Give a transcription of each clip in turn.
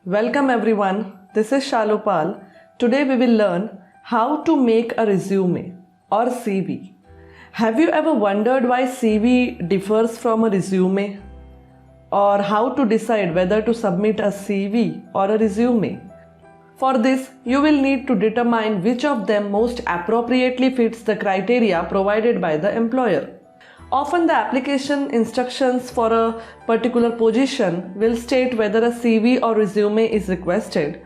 Welcome everyone, this is Shalupal. Today we will learn how to make a resume or CV. Have you ever wondered why CV differs from a resume? Or how to decide whether to submit a CV or a resume? For this, you will need to determine which of them most appropriately fits the criteria provided by the employer. Often the application instructions for a particular position will state whether a CV or resume is requested.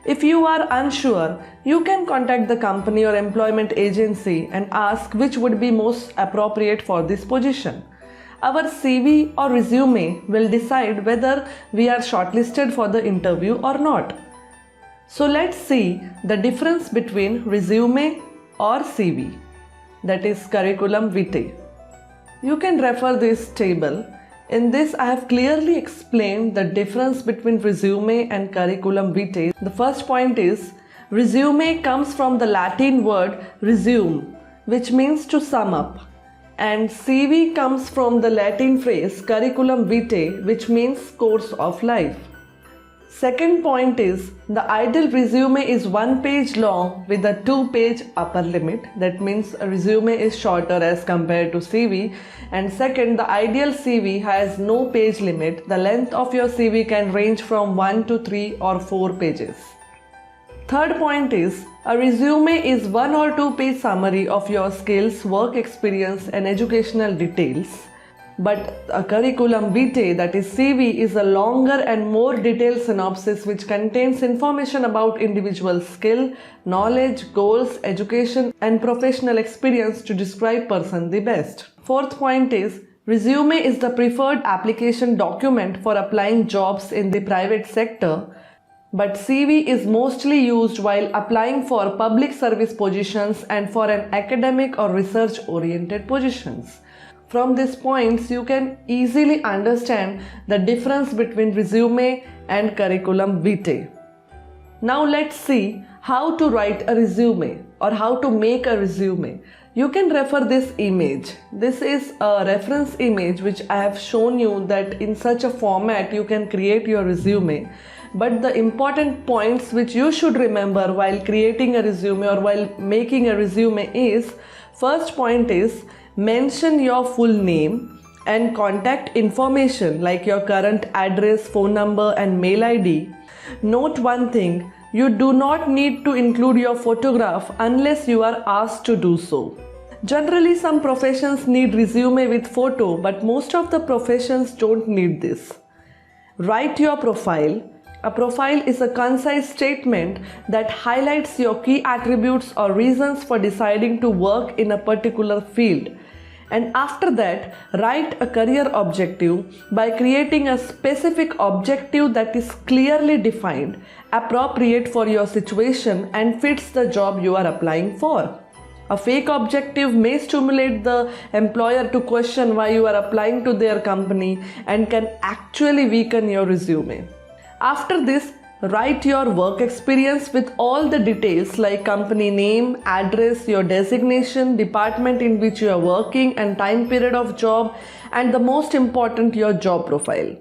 If you are unsure, you can contact the company or employment agency and ask which would be most appropriate for this position. Our CV or resume will decide whether we are shortlisted for the interview or not. So let's see the difference between resume or CV, that is curriculum vitae. You can refer this table. In this, I have clearly explained the difference between resume and curriculum vitae. The first point is, resume comes from the Latin word resume, which means to sum up. And CV comes from the Latin phrase curriculum vitae, which means course of life. Second point is, the ideal resume is 1 page long with a 2-page upper limit. That means a resume is shorter as compared to CV. And second, the ideal CV has no page limit. The length of your CV can range from 1 to 3 or 4 pages. Third point is, a resume is 1 or 2-page summary of your skills, work experience and educational details. But a curriculum vitae, that is CV, is a longer and more detailed synopsis which contains information about individual skill, knowledge, goals, education and professional experience to describe person the best. Fourth point is, resume is the preferred application document for applying jobs in the private sector, but CV is mostly used while applying for public service positions and for an academic or research oriented positions. From these points, you can easily understand the difference between resume and curriculum vitae. Now let's see how to write a resume or how to make a resume. You can refer this image. This is a reference image which I have shown you that in such a format you can create your resume. But the important points which you should remember while creating a resume or while making a resume is, first point is, mention your full name and contact information like your current address, phone number and mail ID. Note one thing, you do not need to include your photograph unless you are asked to do so. Generally, some professions need resume with photo, but most of the professions don't need this. Write your profile. A profile is a concise statement that highlights your key attributes or reasons for deciding to work in a particular field. And after that, write a career objective by creating a specific objective that is clearly defined, appropriate for your situation and fits the job you are applying for. A fake objective may stimulate the employer to question why you are applying to their company and can actually weaken your resume. After this, write your work experience with all the details like company name, address, your designation, department in which you are working and time period of job, and the most important, your job profile.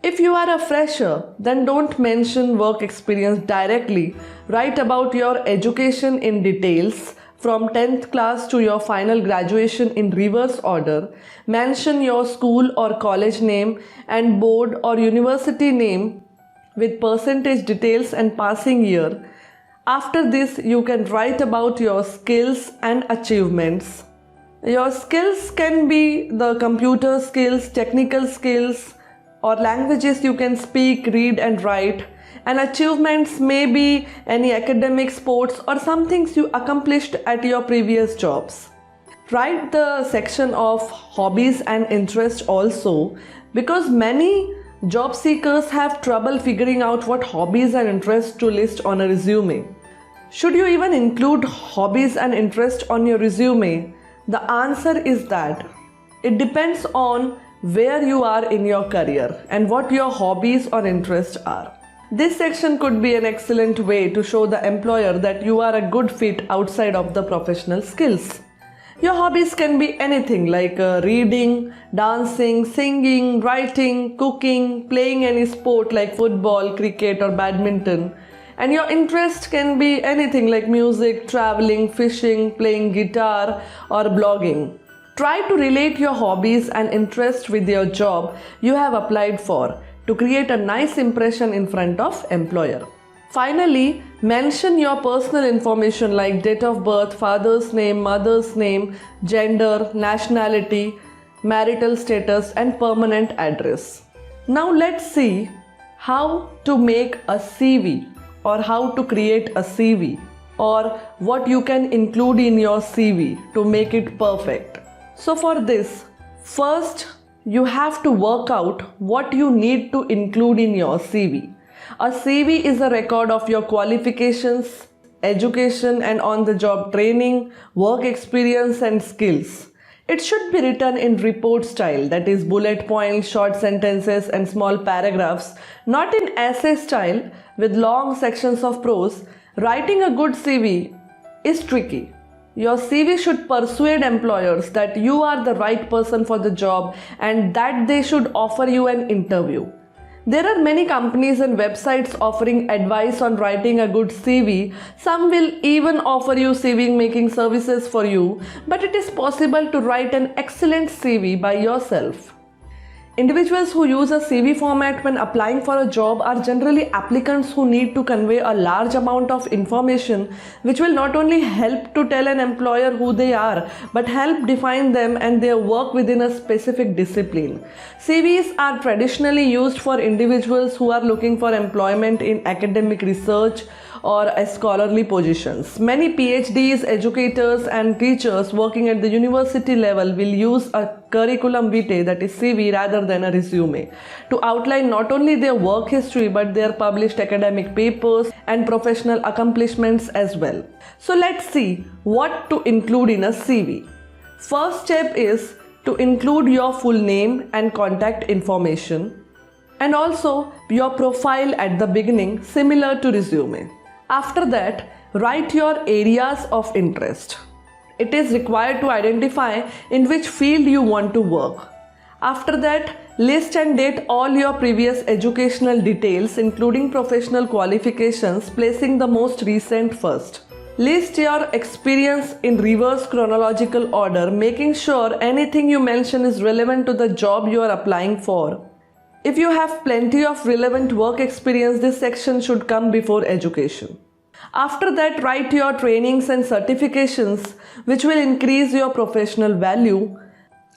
If you are a fresher, then don't mention work experience directly. Write about your education in details from 10th class to your final graduation in reverse order. Mention your school or college name and board or university name with percentage details and passing year. After this, you can write about your skills and achievements. Your skills can be the computer skills, technical skills, or languages you can speak, read and write. And achievements may be any academic, sports or some things you accomplished at your previous jobs. Write the section of hobbies and interests also, because many job seekers have trouble figuring out what hobbies and interests to list on a resume. Should you even include hobbies and interests on your resume? The answer is that it depends on where you are in your career and what your hobbies or interests are. This section could be an excellent way to show the employer that you are a good fit outside of the professional skills. Your hobbies can be anything like reading, dancing, singing, writing, cooking, playing any sport like football, cricket, or badminton. And your interest can be anything like music, traveling, fishing, playing guitar, or blogging. Try to relate your hobbies and interest with your job you have applied for to create a nice impression in front of employer. Finally, mention your personal information like date of birth, father's name, mother's name, gender, nationality, marital status, and permanent address. Now let's see how to make a CV or how to create a CV or what you can include in your CV to make it perfect. So for this, first you have to work out what you need to include in your CV. A CV is a record of your qualifications, education and on-the-job training, work experience and skills. It should be written in report style, that is bullet points, short sentences and small paragraphs, not in essay style with long sections of prose. Writing a good CV is tricky. Your CV should persuade employers that you are the right person for the job and that they should offer you an interview. There are many companies and websites offering advice on writing a good CV. Some will even offer you CV making services for you, but it is possible to write an excellent CV by yourself. Individuals who use a CV format when applying for a job are generally applicants who need to convey a large amount of information which will not only help to tell an employer who they are but help define them and their work within a specific discipline. CVs are traditionally used for individuals who are looking for employment in academic research or scholarly positions. Many PhDs, educators and teachers working at the university level will use a curriculum vitae, that is CV, rather than a resume to outline not only their work history but their published academic papers and professional accomplishments as well. So let's see what to include in a CV. First step is to include your full name and contact information and also your profile at the beginning, similar to resume. After that, write your areas of interest. It is required to identify in which field you want to work. After that, list and date all your previous educational details including professional qualifications, placing the most recent first. List your experience in reverse chronological order, making sure anything you mention is relevant to the job you are applying for. If you have plenty of relevant work experience, this section should come before education. After that, write your trainings and certifications which will increase your professional value.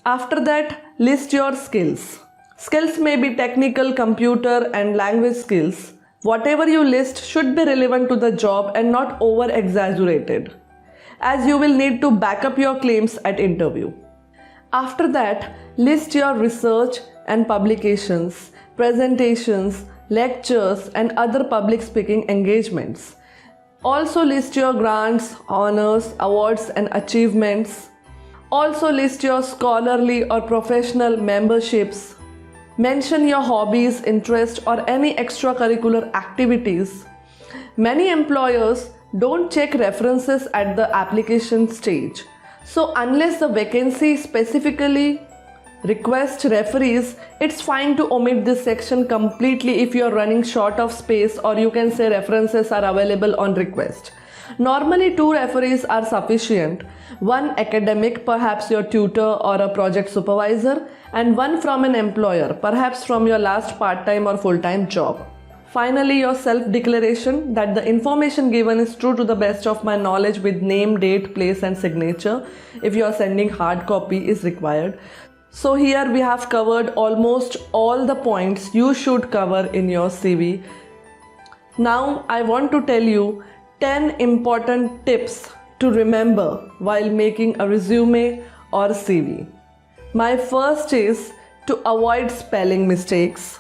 After that, list your skills. Skills may be technical, computer and language skills. Whatever you list should be relevant to the job and not over-exaggerated, as you will need to back up your claims at interview. After that, list your research and publications, presentations, lectures and other public speaking engagements. Also list your grants, honors, awards and achievements. Also list your scholarly or professional memberships. Mention your hobbies, interests or any extracurricular activities. Many employers don't check references at the application stage. So unless the vacancy specifically requests referees, it's fine to omit this section completely if you are running short of space, or you can say references are available on request. Normally 2 referees are sufficient. One academic, perhaps your tutor or a project supervisor, and one from an employer, perhaps from your last part-time or full-time job. Finally, your self-declaration that the information given is true to the best of my knowledge with name, date, place and signature. If you are sending hard copy is required. So here we have covered almost all the points you should cover in your CV. Now I want to tell you 10 important tips to remember while making a resume or CV. My first is to avoid spelling mistakes.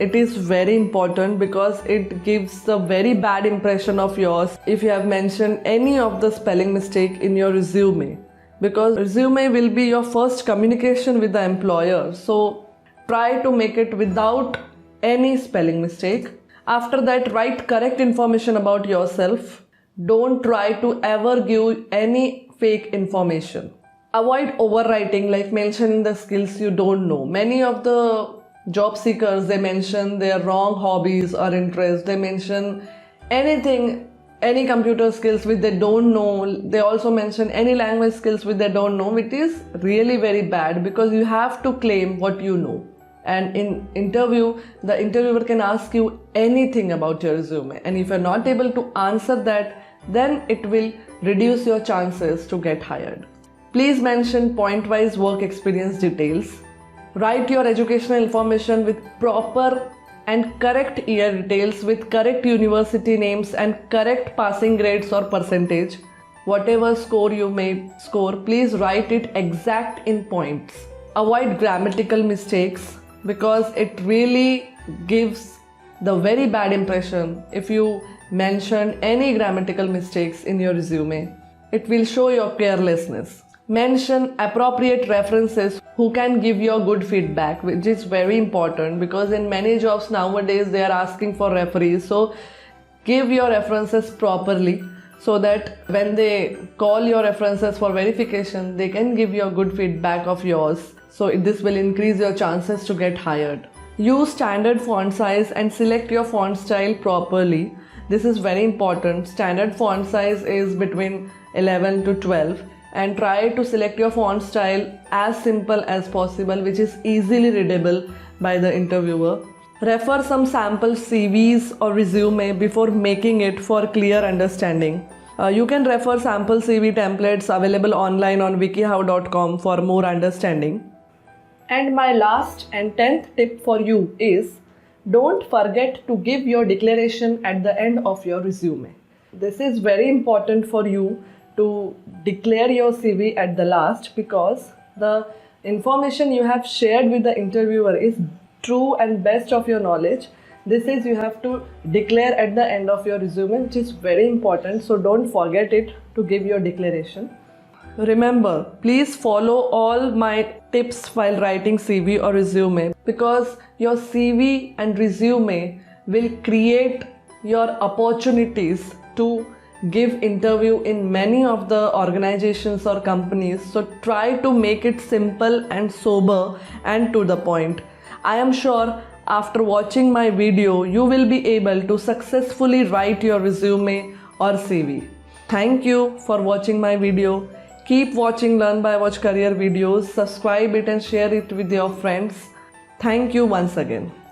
It is very important because it gives a very bad impression of yours if you have mentioned any of the spelling mistake in your resume, because resume will be your first communication with the employer. So try to make it without any spelling mistake. After that, write correct information about yourself. Don't try to ever give any fake information. Avoid overwriting, like mentioning the skills you don't know. Many of the job seekers, they mention their wrong hobbies or interests. They mention anything, any computer skills which they don't know. They also mention any language skills which they don't know, which is really very bad, because you have to claim what you know. And in interview, the interviewer can ask you anything about your resume, and if you're not able to answer that, then it will reduce your chances to get hired. Please mention point-wise work experience details. Write your educational information with proper and correct year details, with correct university names and correct passing grades or percentage. Whatever score you may score, please write it exact in points. Avoid grammatical mistakes, because it really gives the very bad impression if you mention any grammatical mistakes in your resume. It will show your carelessness. Mention appropriate references who can give you good feedback, which is very important, because in many jobs nowadays they are asking for referees. So give your references properly, so that when they call your references for verification, they can give you a good feedback of yours. So this will increase your chances to get hired. Use standard font size and select your font style properly. This is very important. Standard font size is between 11 to 12, and try to select your font style as simple as possible, which is easily readable by the interviewer. Refer some sample CVs or resume before making it for clear understanding. You can refer sample CV templates available online on wikihow.com for more understanding. And my last and 10th tip for you is, don't forget to give your declaration at the end of your resume. This is very important for you to declare your CV at the last, because the information you have shared with the interviewer is true and best of your knowledge. This is, you have to declare at the end of your resume, which is very important. So don't forget it to give your declaration. Remember, please follow all my tips while writing CV or resume, because your CV and resume will create your opportunities to give interview in many of the organizations or companies. So try to make it simple and sober and to the point. I am sure after watching my video, you will be able to successfully write your resume or CV. Thank you for watching my video. Keep watching Learn by Watch Career videos. Subscribe it and share it with your friends. Thank you once again.